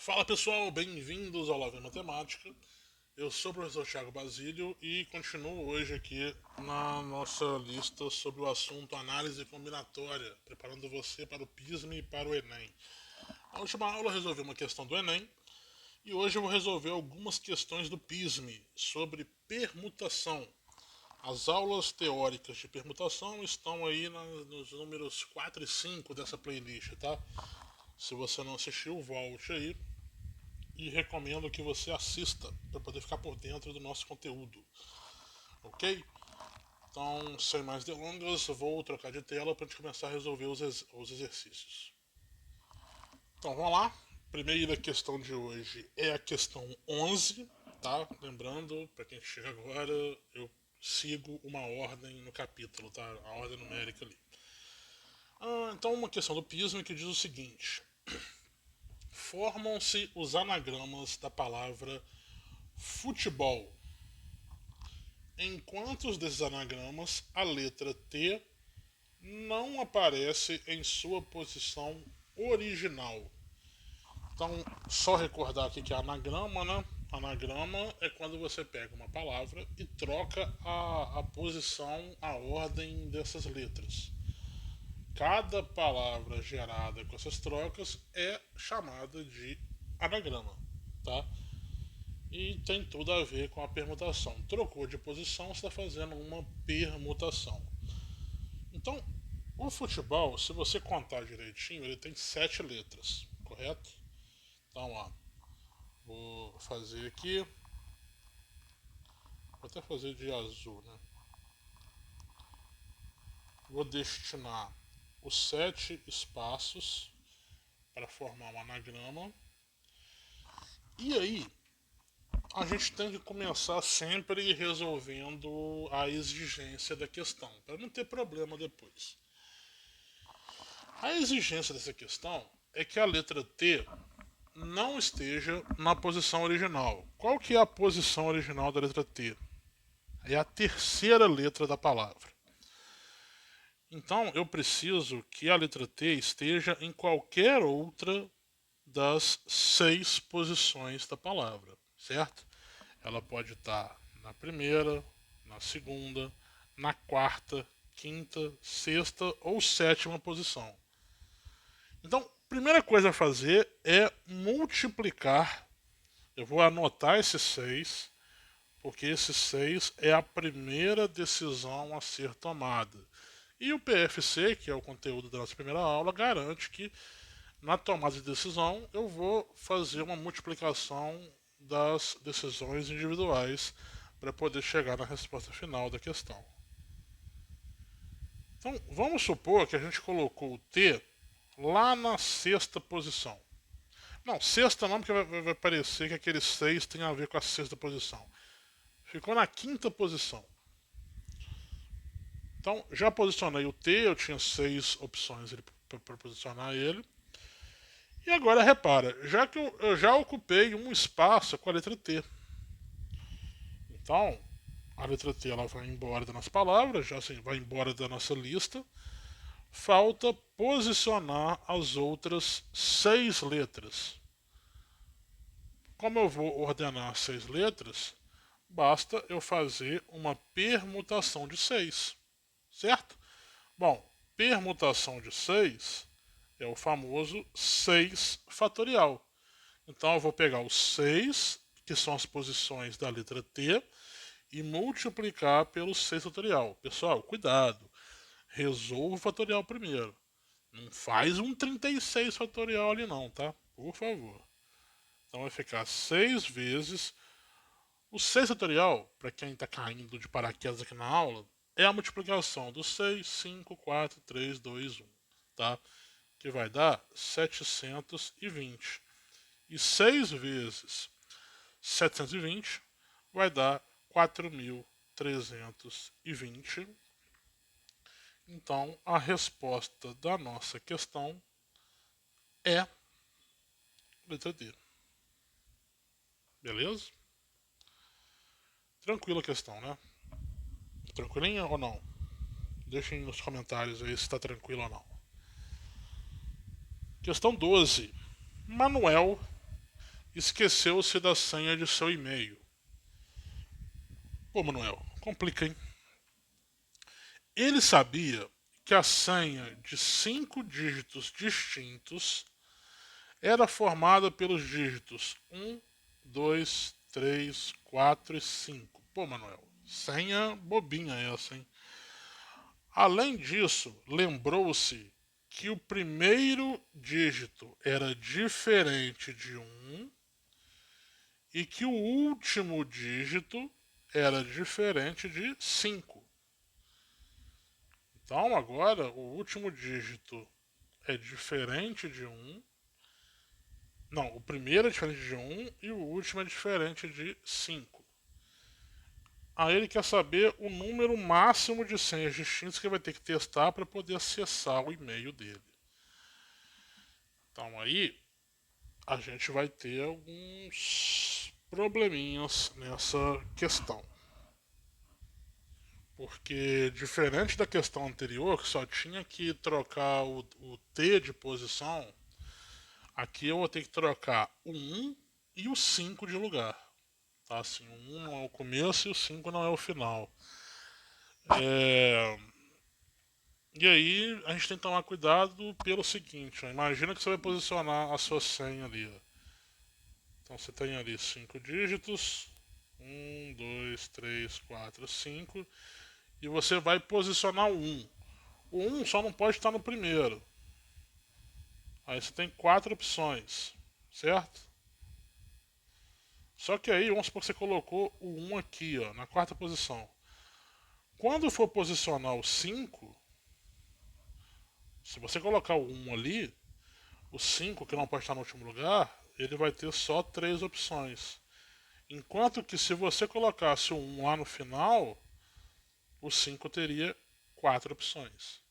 Fala pessoal, bem-vindos ao Love em Matemática. Eu sou o professor Thiago Basílio e continuo hoje aqui na nossa lista sobre o assunto análise combinatória, preparando você para o PISM e para o Enem. Na última aula eu resolvi uma questão do Enem e hoje eu vou resolver algumas questões do PISM sobre permutação. As aulas teóricas de permutação estão aí nos números 4 e 5 dessa playlist, tá? Se você não assistiu, volte aí e recomendo que você assista para poder ficar por dentro do nosso conteúdo, ok? Então, sem mais delongas, vou trocar de tela para a gente começar a resolver os exercícios. Então, vamos lá. Primeira questão de hoje é a questão 11, tá? Lembrando, para quem chega agora, eu sigo uma ordem no capítulo, tá? A ordem numérica ali. Então, uma questão do pismo que diz o seguinte: formam-se os anagramas da palavra futebol. Em quantos desses anagramas a letra T não aparece em sua posição original? Então, só recordar aqui que é anagrama, né? Anagrama é quando você pega uma palavra e troca a posição, a ordem dessas letras. Cada palavra gerada com essas trocas é chamada de anagrama, tá? E tem tudo a ver com a permutação. Trocou de posição, você está fazendo uma permutação. Então, o futebol, se você contar direitinho, ele tem 7 letras, correto? Então, ó, vou fazer aqui, vou até fazer de azul, né? Vou destinar os 7 espaços para formar um anagrama. E aí, a gente tem que começar sempre resolvendo a exigência da questão, para não ter problema depois. A exigência dessa questão é que a letra T não esteja na posição original. Qual que é a posição original da letra T? É a terceira letra da palavra. Então eu preciso que a letra T esteja em qualquer outra das 6 posições da palavra, certo? Ela pode estar na primeira, na segunda, na quarta, quinta, sexta ou sétima posição. Então, a primeira coisa a fazer é multiplicar. Eu vou anotar esses 6, porque esses 6 é a primeira decisão a ser tomada. E o PFC, que é o conteúdo da nossa primeira aula, garante que na tomada de decisão eu vou fazer uma multiplicação das decisões individuais para poder chegar na resposta final da questão. Então, vamos supor que a gente colocou o T lá na sexta posição. Não, sexta não, porque vai parecer que aqueles 6 tem a ver com a sexta posição. Ficou na quinta posição. Então, já posicionei o T, eu tinha 6 opções para posicionar ele. E agora repara, já que eu já ocupei um espaço com a letra T. Então, a letra T ela vai embora da nossa palavra, já assim, vai embora da nossa lista. Falta posicionar as outras 6 letras. Como eu vou ordenar 6 letras, basta eu fazer uma permutação de 6, certo? Bom, permutação de 6 é o famoso 6 fatorial. Então eu vou pegar os 6, que são as posições da letra T, e multiplicar pelo 6 fatorial. Pessoal, cuidado. Resolva o fatorial primeiro. Não faz um 36 fatorial ali não, tá? Por favor. Então vai ficar 6 vezes. O 6 fatorial, para quem está caindo de paraquedas aqui na aula, é a multiplicação do 6, 5, 4, 3, 2, 1. Tá? Que vai dar 720. E 6 vezes 720 vai dar 4.320. Então, a resposta da nossa questão é letra D. Beleza? Tranquila a questão, né? Tranquilinha ou não? Deixem nos comentários aí se está tranquilo ou não. Questão 12. Manuel esqueceu-se da senha de seu e-mail. Pô, Manuel, complica, hein? Ele sabia que a senha de 5 dígitos distintos era formada pelos dígitos 1, 2, 3, 4 e 5. Pô, Manuel, senha bobinha essa, hein? Além disso, lembrou-se que o primeiro dígito era diferente de 1 e que o último dígito era diferente de 5. Então agora o último dígito é diferente de 1. Não, o primeiro é diferente de 1 e o último é diferente de 5. Aí ele quer saber o número máximo de senhas distintas que ele vai ter que testar para poder acessar o e-mail dele. Então aí a gente vai ter alguns probleminhas nessa questão. Porque diferente da questão anterior, que só tinha que trocar o T de posição, aqui eu vou ter que trocar o 1 e o 5 de lugar. Tá? Assim, o 1 não é o começo e o 5 não é o final. E aí a gente tem que tomar cuidado pelo seguinte, ó. Imagina que você vai posicionar a sua senha ali. Ó. Então você tem ali 5 dígitos. 1, 2, 3, 4, 5. E você vai posicionar o 1. O 1 só não pode estar no primeiro. Aí você tem 4 opções, certo? Só que aí, vamos supor que você colocou o 1 aqui, ó, na quarta posição. Quando for posicionar o 5, se você colocar o 1 ali, o 5, que não pode estar no último lugar, ele vai ter só 3 opções. Enquanto que se você colocasse o 1 lá no final, o 5 teria 4 opções.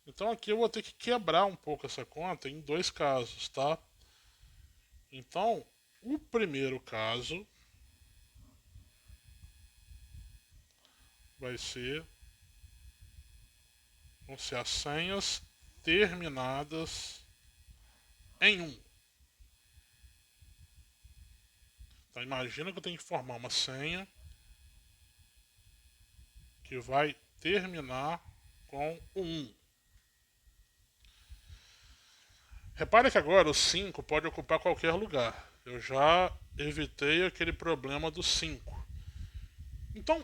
Então aqui eu vou ter que quebrar um pouco essa conta em 2 casos, tá? Então, o primeiro caso vão ser as senhas terminadas em 1. Então imagina que eu tenho que formar uma senha que vai terminar com o 1. Repare que agora o 5 pode ocupar qualquer lugar. Eu já evitei aquele problema do 5. Então,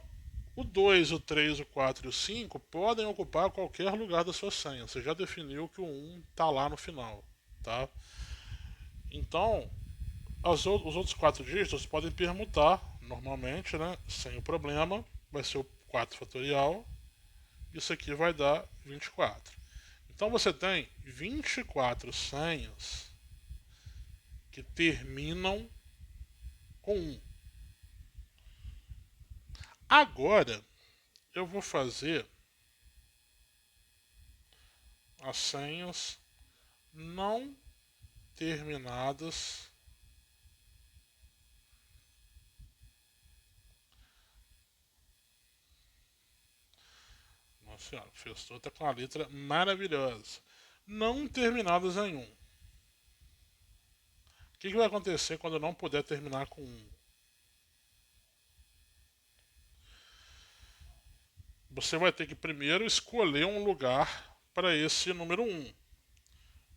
o 2, o 3, o 4 e o 5 podem ocupar qualquer lugar da sua senha. Você já definiu que o 1 está lá no final. Tá? Então, os outros 4 dígitos podem permutar normalmente, né, sem o problema. Vai ser o 4 fatorial. Isso aqui vai dar 24. Então você tem 24 senhas que terminam com 1. Agora eu vou fazer as senhas não terminadas Nossa senhora, o professor está com uma letra maravilhosa. Não terminadas em 1. O que vai acontecer quando eu não puder terminar com 1? Você vai ter que primeiro escolher um lugar para esse número 1.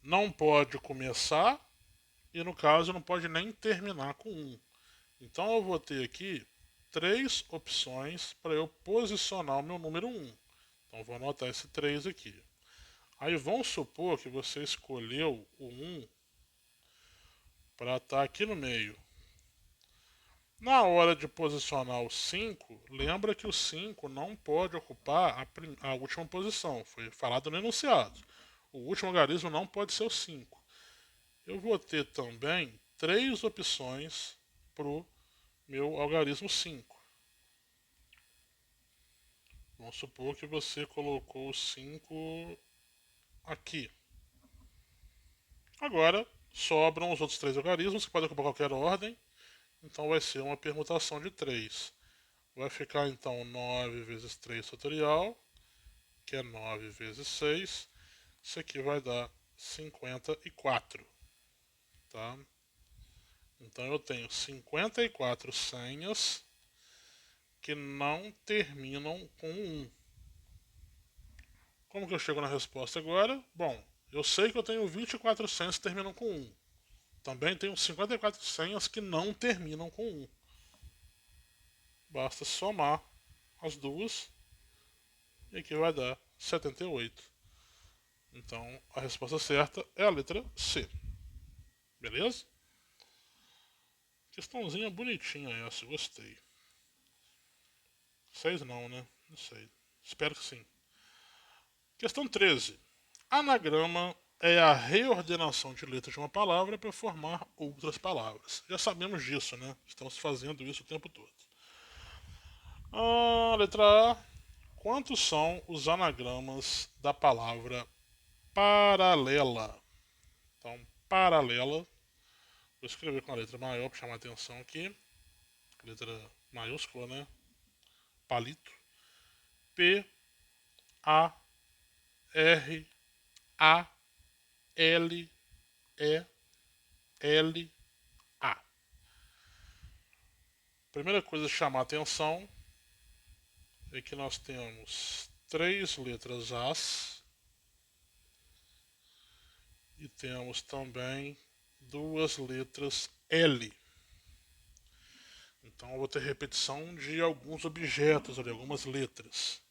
Não pode começar e, no caso, não pode nem terminar com 1. Então eu vou ter aqui 3 opções para eu posicionar o meu número 1. Então vou anotar esse 3 aqui. Aí vamos supor que você escolheu o 1 para estar aqui no meio. Na hora de posicionar o 5, lembra que o 5 não pode ocupar a última posição. Foi falado no enunciado. O último algarismo não pode ser o 5. Eu vou ter também 3 opções para o meu algarismo 5. Vamos supor que você colocou o 5 aqui. Agora, sobram os outros 3 algarismos, que podem ocupar qualquer ordem. Então vai ser uma permutação de 3. Vai ficar então 9 vezes 3 fatorial, que é 9 vezes 6. Isso aqui vai dar 54. Tá? Então eu tenho 54 senhas que não terminam com 1. Como que eu chego na resposta agora? Bom, eu sei que eu tenho 24 senhas que terminam com 1. Também tenho 54 senhas que não terminam com 1. Basta somar as duas e aqui vai dar 78. Então a resposta certa é a letra C. Beleza? Questãozinha bonitinha essa, gostei. 6 não, né? Não sei. Espero que sim. Questão 13. Anagrama é a reordenação de letras de uma palavra para formar outras palavras. Já sabemos disso, né? Estamos fazendo isso o tempo todo. Letra A. Quantos são os anagramas da palavra paralela? Então, paralela. Vou escrever com a letra maior para chamar a atenção aqui. Letra maiúscula, né? Palito. P, A, R, A, L, E, L, A. Primeira coisa a chamar a atenção é que nós temos 3 letras As e temos também 2 letras L. Então eu vou ter repetição de alguns objetos ali, algumas letras.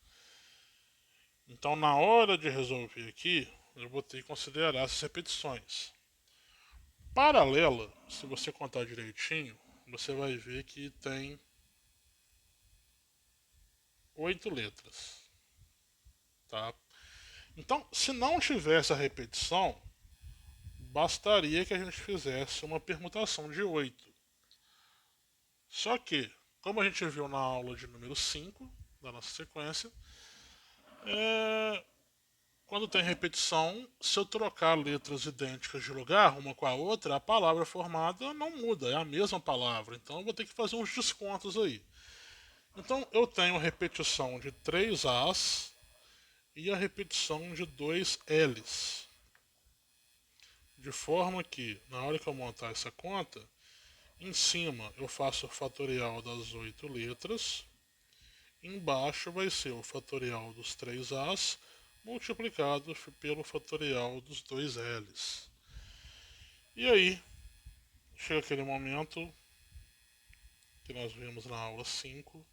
Então na hora de resolver aqui, eu vou ter que considerar essas repetições. Paralela, se você contar direitinho, você vai ver que tem 8 letras. Tá? Então, se não tivesse a repetição, bastaria que a gente fizesse uma permutação de 8. Só que, como a gente viu na aula de número 5 da nossa sequência, quando tem repetição, se eu trocar letras idênticas de lugar, uma com a outra, a palavra formada não muda, é a mesma palavra. Então eu vou ter que fazer uns descontos aí. Então eu tenho a repetição de 3 As e a repetição de 2 Ls. De forma que, na hora que eu montar essa conta, em cima eu faço o fatorial das 8 letras, embaixo vai ser o fatorial dos 3 As multiplicado pelo fatorial dos 2 L's. E aí, chega aquele momento que nós vimos na aula 5,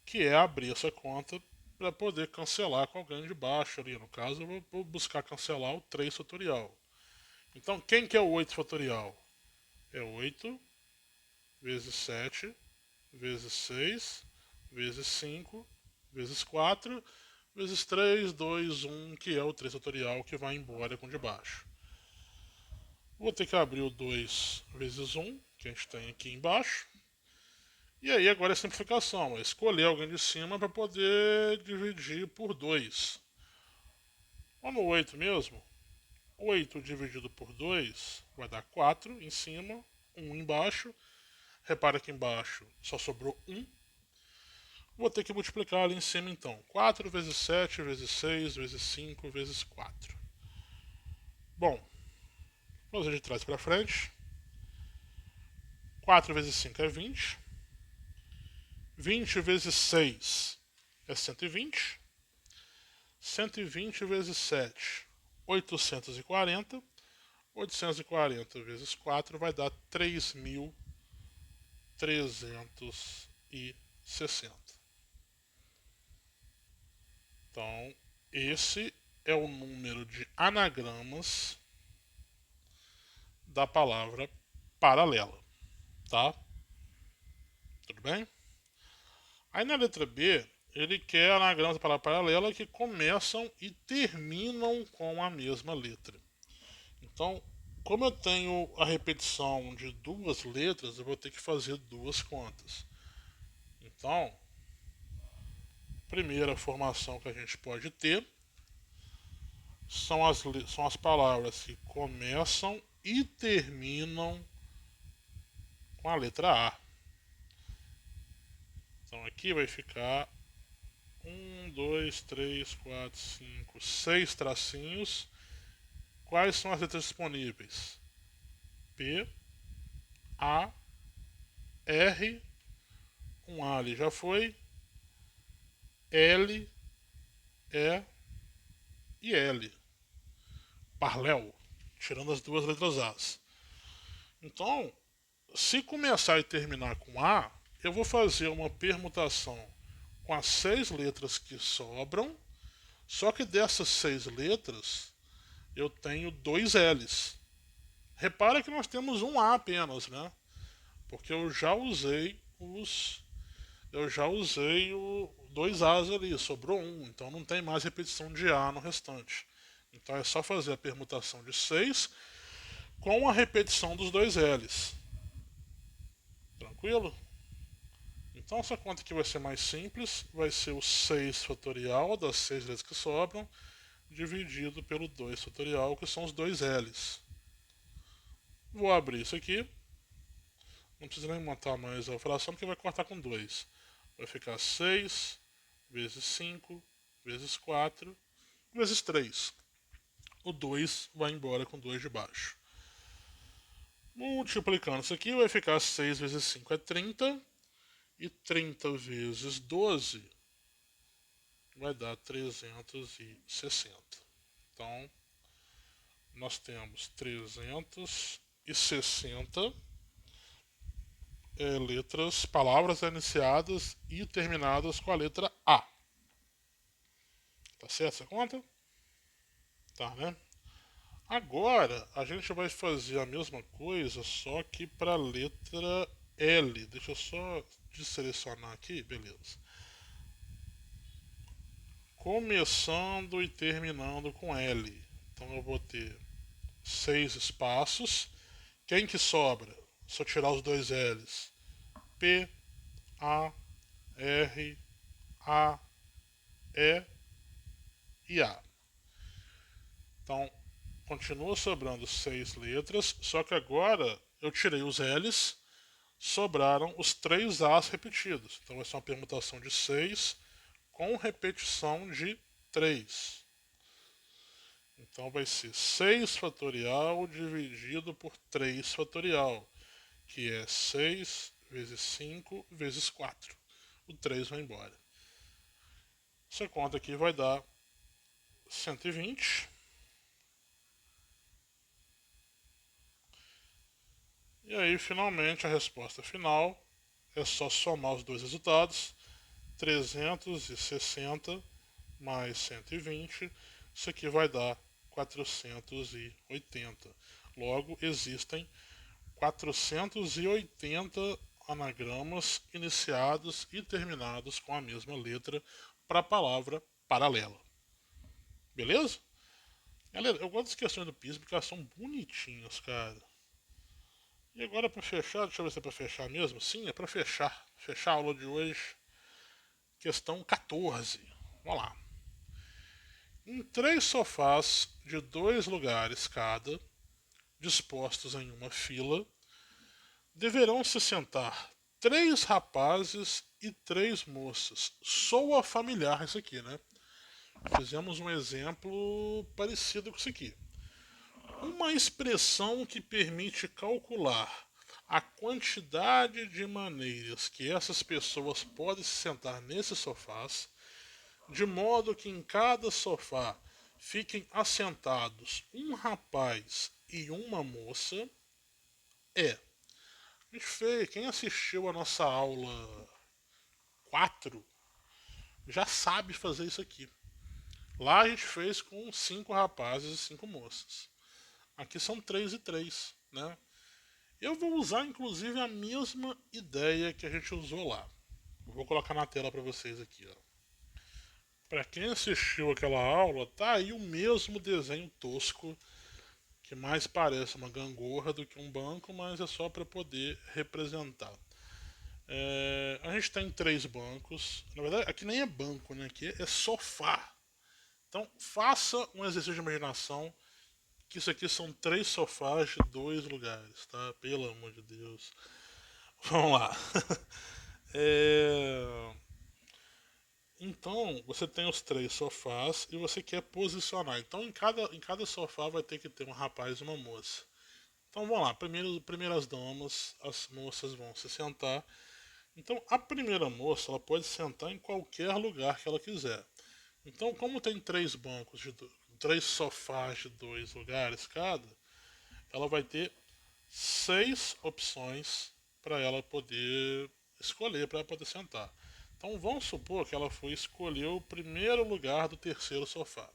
que é abrir essa conta para poder cancelar com alguém de baixo ali. No caso, eu vou buscar cancelar o 3 fatorial. Então, quem que é o 8 fatorial? É 8 vezes 7 vezes 6 vezes 5 vezes 4 vezes 3, 2, 1, que é o 3 fatorial que vai embora com de baixo. Vou ter que abrir o 2 vezes 1, que a gente tem aqui embaixo. E aí agora é simplificação, é escolher alguém de cima para poder dividir por 2. Vamos no 8 mesmo? 8 dividido por 2 vai dar 4 em cima, 1 embaixo. Repara que embaixo só sobrou 1. Vou ter que multiplicar ali em cima então. 4 vezes 7 vezes 6 vezes 5 vezes 4. Bom, vamos de trás para frente. 4 vezes 5 é 20. 20 vezes 6 é 120. 120 vezes 7, 840. 840 vezes 4 vai dar 3.360. Então, esse é o número de anagramas da palavra paralela, tá? Tudo bem? Aí na letra B, ele quer anagramas da palavra paralela que começam e terminam com a mesma letra. Então, como eu tenho a repetição de 2 letras, eu vou ter que fazer 2 contas. Então, primeira formação que a gente pode ter são as palavras que começam e terminam com a letra A. Então aqui vai ficar 1, 2, 3, 4, 5, 6 tracinhos. Quais são as letras disponíveis? P, A, R, um A ali já foi, L, E e L. Parléu, tirando as duas letras As. Então, se começar e terminar com A, eu vou fazer uma permutação com as 6 letras que sobram, só que dessas 6 letras eu tenho 2 L's. Repara que nós temos um A apenas, né? Porque eu já usei o 2 A's ali, sobrou um, então não tem mais repetição de A no restante. Então é só fazer a permutação de 6 com a repetição dos 2 L's. Tranquilo? Então essa conta aqui vai ser mais simples, vai ser o 6 fatorial das 6 letras que sobram, dividido pelo 2 fatorial, que são os 2 L's. Vou abrir isso aqui, não precisa nem montar mais a fração, porque vai cortar com 2. Vai ficar 6 vezes 5 vezes 4 vezes 3. O 2 vai embora com 2 de baixo. Multiplicando isso aqui, vai ficar 6 vezes 5 é 30. E 30 vezes 12 vai dar 360. Então, nós temos 360 letras, palavras iniciadas e terminadas com a letra A. Tá certo essa conta? Tá, né? Agora, a gente vai fazer a mesma coisa, só que para a letra L. Deixa eu só deselecionar aqui, beleza. Começando e terminando com L. Então eu vou ter 6 espaços. Quem que sobra? Se eu tirar os 2 L's. P, A, R, A, E e A. Então, continua sobrando 6 letras, só que agora eu tirei os L's, sobraram os 3 A's repetidos. Então vai ser uma permutação de 6 com repetição de 3. Então vai ser 6 fatorial dividido por 3 fatorial, que é 6 vezes 5 vezes 4. O 3 vai embora. Essa conta aqui vai dar 120. E aí, finalmente, a resposta final é só somar os dois resultados. 360 mais 120. Isso aqui vai dar 480. Logo, existem 480 anagramas iniciados e terminados com a mesma letra para a palavra paralela. Beleza? Galera, eu gosto das questões do PIS porque elas são bonitinhas, cara. E agora para fechar, deixa eu ver se é para fechar mesmo. Sim, é para fechar. Fechar a aula de hoje. Questão 14. Vamos lá. Em 3 sofás de 2 lugares cada, dispostos em uma fila, deverão se sentar 3 rapazes e 3 moças. Soa familiar isso aqui, né? Fizemos um exemplo parecido com isso aqui. Uma expressão que permite calcular a quantidade de maneiras que essas pessoas podem se sentar nesses sofás, de modo que em cada sofá fiquem assentados um rapaz e uma moça, é. A gente fez, quem assistiu a nossa aula 4 já sabe fazer isso aqui. Lá a gente fez com 5 rapazes e 5 moças. Aqui são 3 e 3, né? Eu vou usar inclusive a mesma ideia que a gente usou lá. Vou colocar na tela para vocês aqui, ó. Para quem assistiu aquela aula, tá aí o mesmo desenho tosco que mais parece uma gangorra do que um banco, mas é só para poder representar. A gente tem 3 bancos. Na verdade, aqui nem é banco, né? Aqui é sofá. Então, faça um exercício de imaginação que isso aqui são 3 sofás de 2 lugares, tá? Pelo amor de Deus. Vamos lá. Então, você tem os 3 sofás e você quer posicionar. Então, em cada sofá vai ter que ter um rapaz e uma moça. Então vamos lá, primeiras damas, as moças vão se sentar. Então a primeira moça ela pode sentar em qualquer lugar que ela quiser. Então como tem três sofás de 2 lugares cada, ela vai ter 6 opções para ela poder escolher, para ela poder sentar. Então vamos supor que ela foi escolher o primeiro lugar do terceiro sofá.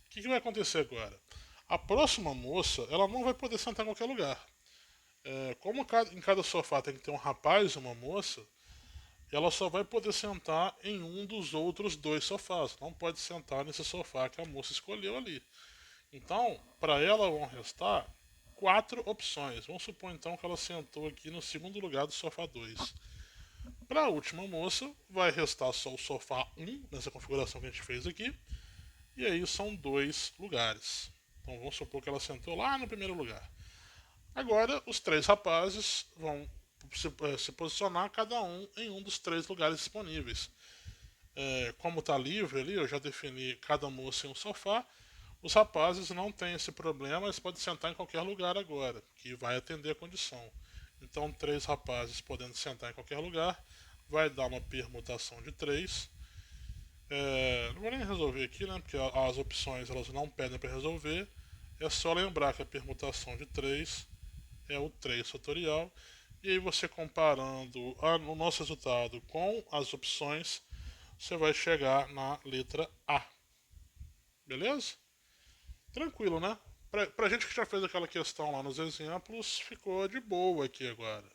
O que vai acontecer agora? A próxima moça ela não vai poder sentar em qualquer lugar. Como em cada sofá tem que ter um rapaz e uma moça, ela só vai poder sentar em um dos outros 2 sofás. Não pode sentar nesse sofá que a moça escolheu ali. Então, para ela vão restar 4 opções. Vamos supor então que ela sentou aqui no segundo lugar do sofá 2. Para a última moça, vai restar só o sofá 1, nessa configuração que a gente fez aqui. E aí são 2 lugares. Então vamos supor que ela sentou lá no primeiro lugar. Agora, os 3 rapazes vão se posicionar cada um em um dos 3 lugares disponíveis. Como está livre ali, eu já defini cada moça em um sofá. Os rapazes não têm esse problema, eles podem sentar em qualquer lugar agora, que vai atender a condição. Então, 3 rapazes podendo sentar em qualquer lugar, vai dar uma permutação de 3. Não vou nem resolver aqui, né? Porque as opções elas não pedem para resolver. É só lembrar que a permutação de 3 é o 3 fatorial. E aí você comparando o nosso resultado com as opções, você vai chegar na letra A. Beleza? Tranquilo, né? Pra gente que já fez aquela questão lá nos exemplos, ficou de boa aqui agora.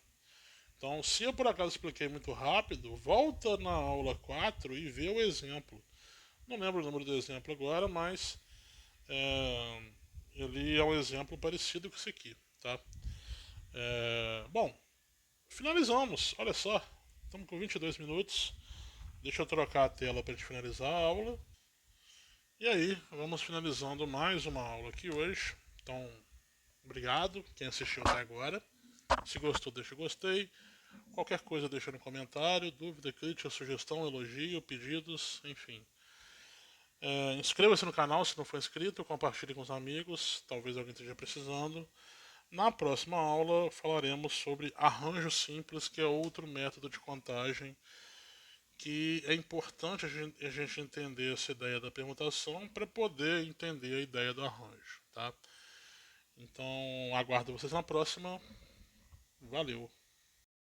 Então, se eu por acaso expliquei muito rápido, volta na aula 4 e vê o exemplo. Não lembro o número do exemplo agora, mas ele é um exemplo parecido com esse aqui, tá? Bom, finalizamos. Olha só, estamos com 22 minutos. Deixa eu trocar a tela para a gente finalizar a aula. E aí, vamos finalizando mais uma aula aqui hoje. Então, obrigado quem assistiu até agora. Se gostou, deixa o gostei. Qualquer coisa deixa no comentário, dúvida, crítica, sugestão, elogio, pedidos, enfim. Inscreva-se no canal se não for inscrito, compartilhe com os amigos, talvez alguém esteja precisando. Na próxima aula falaremos sobre arranjo simples, que é outro método de contagem que é importante a gente entender essa ideia da permutação para poder entender a ideia do arranjo, tá? Então, aguardo vocês na próxima. Valeu!